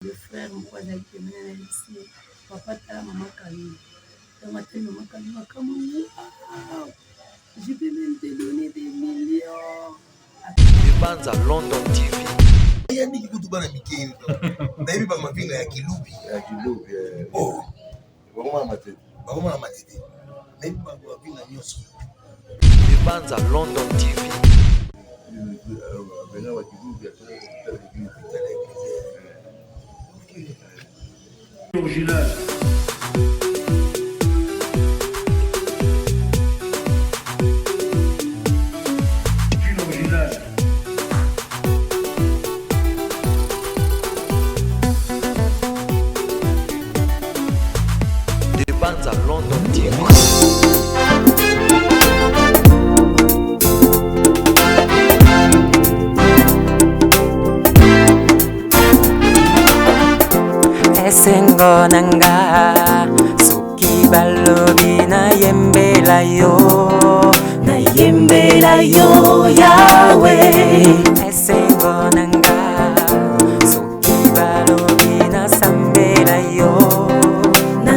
Le frère mon voisin qui est venu ici, papa t'a maman Camille. Dans ma tête, maman Camille, wow, je peux même te donner des millions. Banza London TV. Yandi kikutuba na mikeni. Na hivi ba mavinga ya kilubi. Ya kilubi. Oh. Bakoma na matete. Bakoma na matete. Na hivi ba mavinga nyoso. Banza London TV. Benga wa kilubi ya original. Banza London TV. Esengo nanga soki balobi na yembela yo Yahweh. Esengo nanga soki balobi na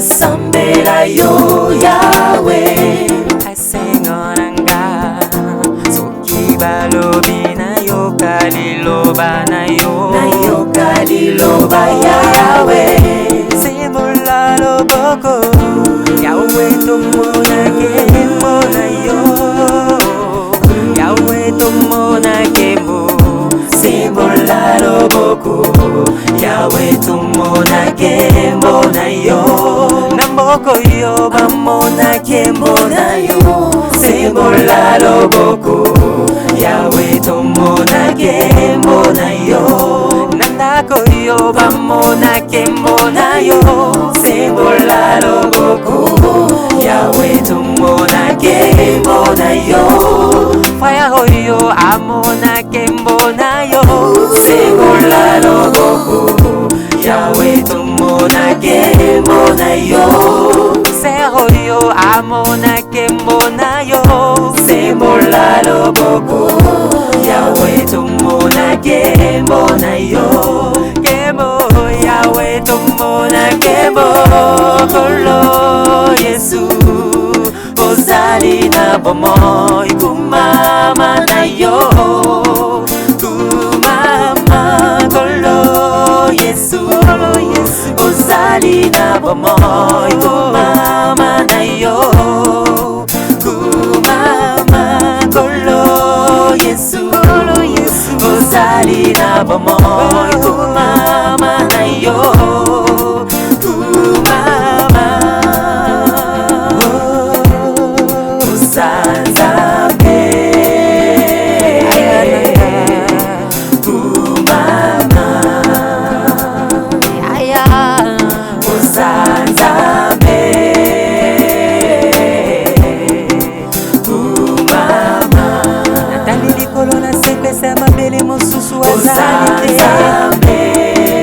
sambela yo Yahweh. Esengo nanga soki balobi na yoka liloba na Yahweh. Simula loboko Yahweh tumona kembo na yo. Yahweh tumona kembo. Simula loboko Yahweh tumona kembo na yo. Namboko yo bamona kembo na yo. Simula loboko Yahweh tumona kembo na yo. Nandako yo bamona kembo na yo. Simula loboko Yahweh tumona kembo na yo. Fire hoyo amona kembo na yo. Simula loboko Yahweh tumona kembo na yo. Sehoyo amona kembo na yo. Simula loboko Yahweh tumona kembo na yo. Kembo Yahweh tumona kembo. Kolo Yesu ozali na bomoy kumama na yo. Kumama kolo Yesu ozali na bomoy kumama na yo. Kumama kolo Yesu ozali na bomoy kumama na yo. Kumama Uzanzambe. Kumama Uzanzambe. Kumama natali likolo na sepesa mabele mosusu azali te.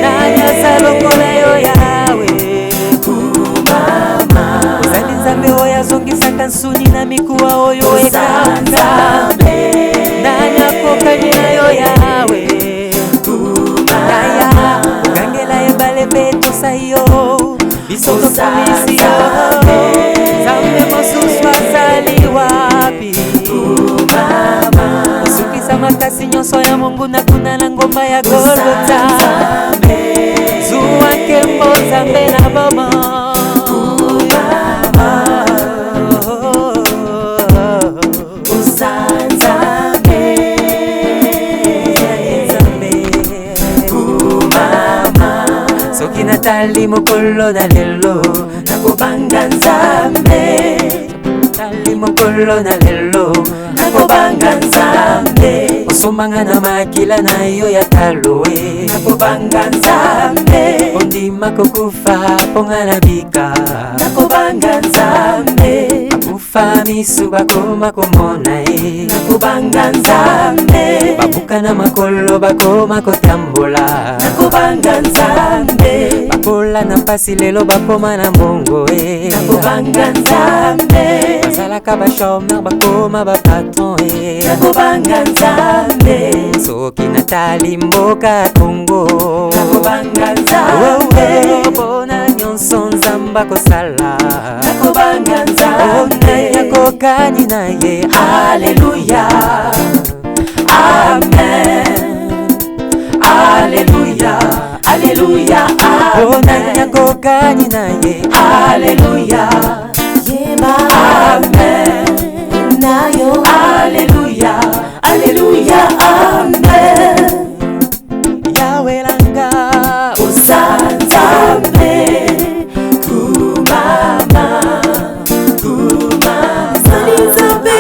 Nanyasa lokola yo Yahweh. Kumama ozali nzambe oyo azongisaka nsuni na mikuwa oyo ekanga. Nanyakokani na yo Yahweh. Kumama kangela ebale mpe tosai yo. Biso tokomisi yo. Nzambe mosusu azali wapi? Kumama osukisa makasi nyonso ya monguna kuna na ngomba ya Golgota. Zuwa nkembo Nzambe na bomo. Kumama Uzanzambe. Kumama soki natali mokolo na lelo nakobanga Nzambe. Natali mokolo na lelo nakobanga Nzambe. Osombanga na makila na yo ya taloe nakobanga Nzambe. Ondima kokufa ponga na bika nakobanga Nzambe. Akufa misu bakoma komona e nakobanga Nzambe. Babuka na makolo bakoma kotambola nakobanga Nzambe. Bakola na pasi lelo bakoma na mbongo e nakobanga Nzambe. Basalaka bashomer bakoma bapatron e nakobanga Nzambe. Soki natali mboka Kongo nakubanga nzambe bona nyonso nzamba kosala nakubanga nzambe yakokani naye haleluya amen haleluya haleluya amen yakokani naye haleluya yeba amen nayo haleluya haleluya amen Yahweh langa usanzambe kumama usanzambe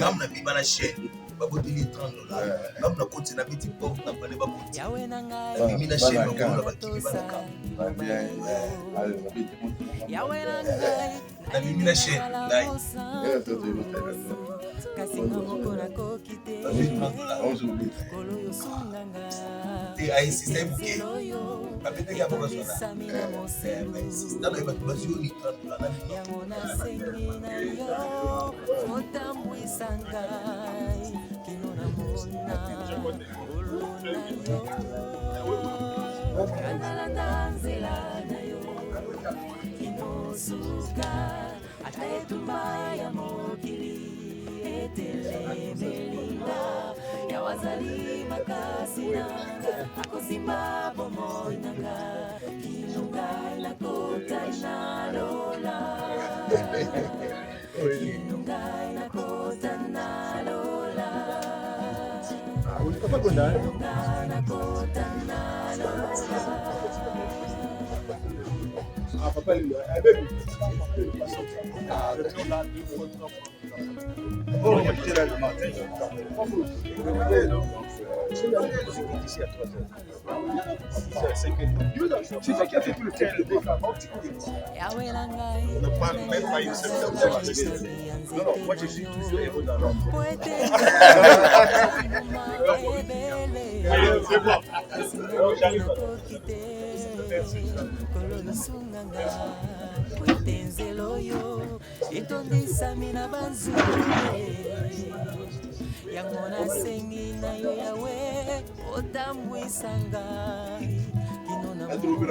namna bibana chaîne baboteli $30 namna koti na biti pop na bane baboti bimina chaîne bakona bakini banaka na bimina chaîne nai et à système qui avec les abonnés dans les bâtiments ni $30 Yawazali makasinanga akosimba bomoinanga kinunga la kota na lola kinunga la kota na lola kinunga la kota na lola papa C'est ça qui a fait tout le temps. Même pas une seule personne. Non, non, moi je suis toujours héros dans l'homme. C'est bon. J'arrive. Yangona sengi na yo yawe otamwisanga kinona muna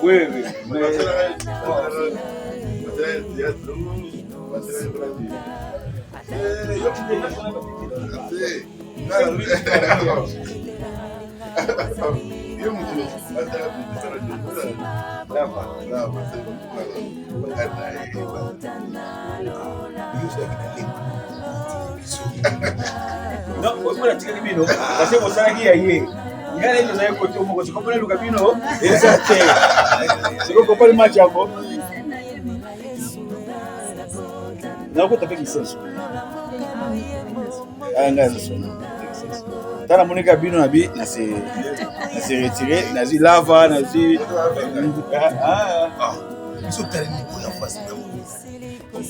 Oui, oui. Non, vous la tirez bino, parce que vous savez qui est hier. Il y a des gens qui ont compris, comprenez le cabino, et ça c'est qu'on comprend le match à vous. Non, vous tapez qui c'est. Ah, non, c'est ça. Tana monika bino na bi na se retirer na zi lava na zi Ils tali ni ko ya face na mo.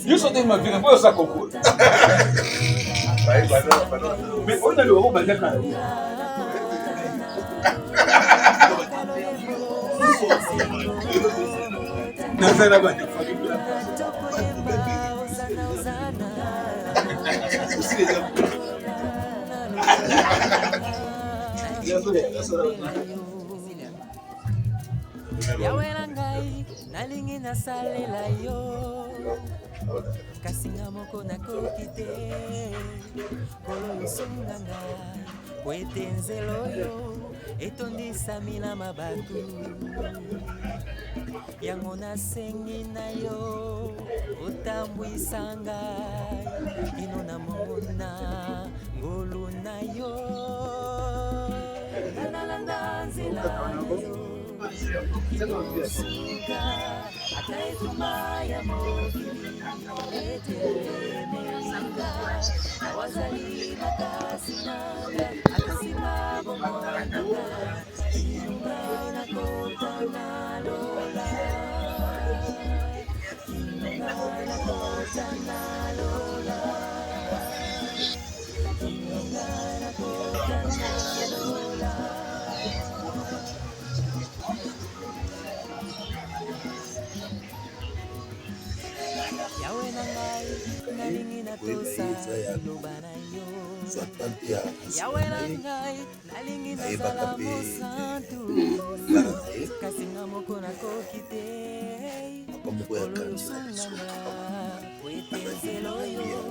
Yo sote ma vie pour ça concours. Mais on a le haut bazaka. Nazara ba de famille. Yawe nangai nalingi nasalela yo kasinga moko nakoki te kolo sunganga kwete nzelo yo etondisami na mabaku yango nasengi na yo otambwisa ngai ino namona ngolu na yo nalanda nzela yo Suka, ataituma ya mokili, etemelinga, awazali makasi nanga, akasima bomanga, inunga na kota na lola, inunga na kota na lola, inunga na kota na lola. Yawe nangai nalingi natosa loba na yo Yawe nangai nalingi nazala mosantu kasi nga moko nakoki te kolosunganga kwete nzelo yo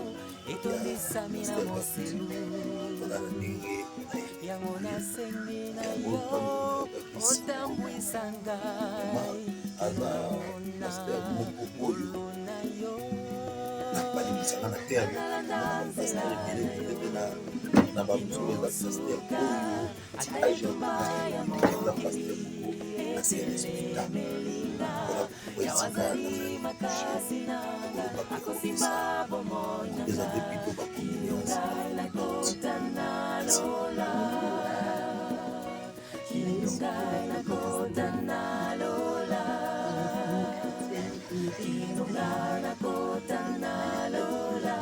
etondisami na moselu yango nasengi na yo otambwisa ngai naona ngolu na yo Nakubadilisha na terre na babuzo za sister oyo aisha na pastor na sister ya wazali makasi na akosimba bomona za depito ba kunyonsa na kota na lola kinunga na kota na lola kinunga na kota na lola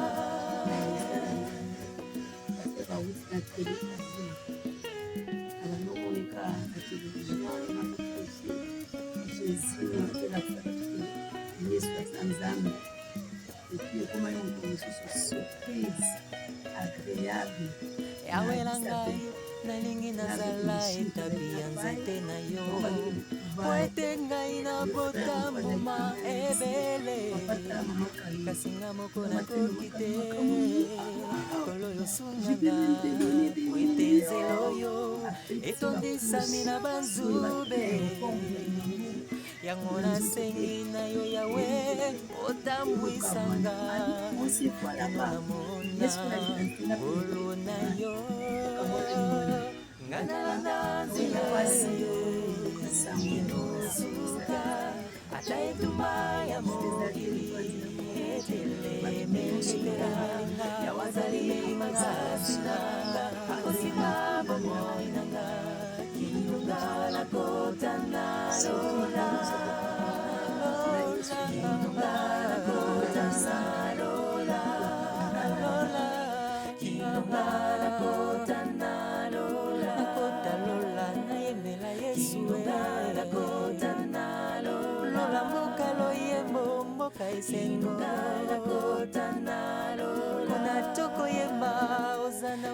na television anaoneka na television na Jésus na Yesu atanzama et puis comment on commence cette surprise agréable Yawe nangai nalingi nazala etabia nzete na yo kwete ngai na botambuma ebele kasinga moko nakoki te kolo yosunganga kwete nzelo yo etondisami na banzube yango nasengi na yo Yawe otambwisanga namona ngolu na yo nganalanda nzela yo inosuka ata etuma ya mokili etelemelela ya wazali makasi nanga akosinga bomoi nanga kinunga na kota na lola kinunga na kota na lola kinunga na kota na lola kota lola na yembela Yesu na kota na lola mboka loyembo mboka esengo na kota na lola na toko yemba ozana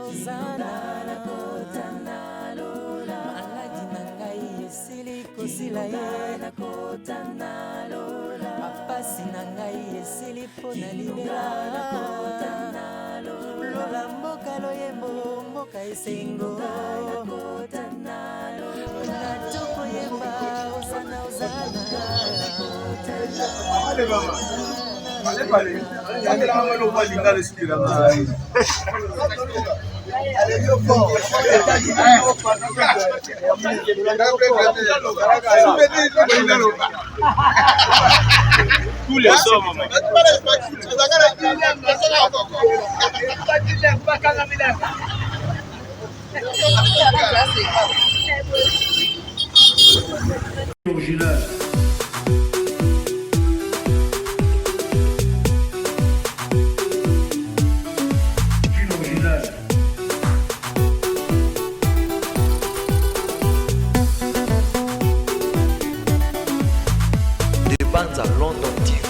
na kota na lola maladi na ngai esili kosila ye na kota na lola mapasi na ngai esili mpo na libela na kota na lola mboka loyembo mboka esengo na kota na lola na toko yemba ozana na kota na lola tous les hommes Original. Libanza London TV.